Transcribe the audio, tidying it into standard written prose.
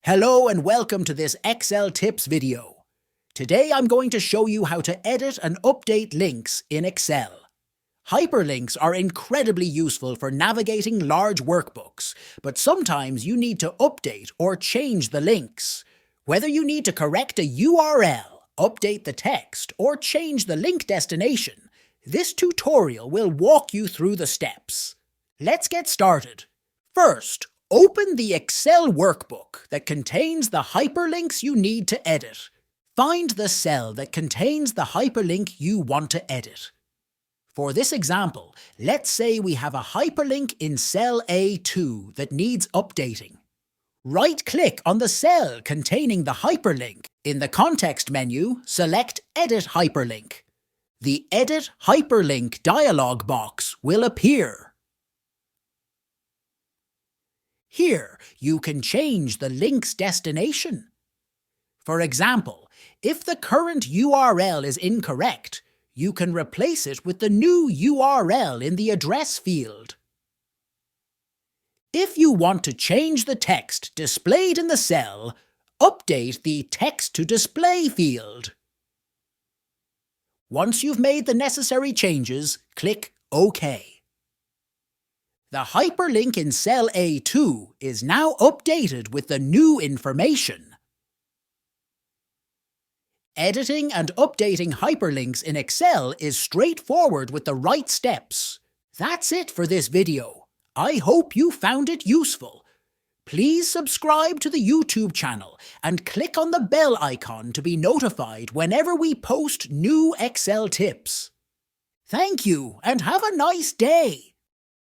Hello and welcome to this Excel tips video. Today I'm going to show you how to edit and update links in Excel. Hyperlinks are incredibly useful for navigating large workbooks, but sometimes you need to update or change the links. Whether you need to correct a URL, update the text, or change the link destination, this tutorial will walk you through the steps. Let's get started. First, open the Excel workbook that contains the hyperlinks you need to edit. Find the cell that contains the hyperlink you want to edit. For this example, let's say we have a hyperlink in cell A2 that needs updating. Right-click on the cell containing the hyperlink. In the context menu, select Edit Hyperlink. The Edit Hyperlink dialog box will appear. Here, you can change the link's destination. For example, if the current URL is incorrect, you can replace it with the new URL in the address field. If you want to change the text displayed in the cell, update the Text to Display field. Once you've made the necessary changes, click OK. The hyperlink in cell A2 is now updated with the new information. Editing and updating hyperlinks in Excel is straightforward with the right steps. That's it for this video. I hope you found it useful. Please subscribe to the YouTube channel and click on the bell icon to be notified whenever we post new Excel tips. Thank you and have a nice day.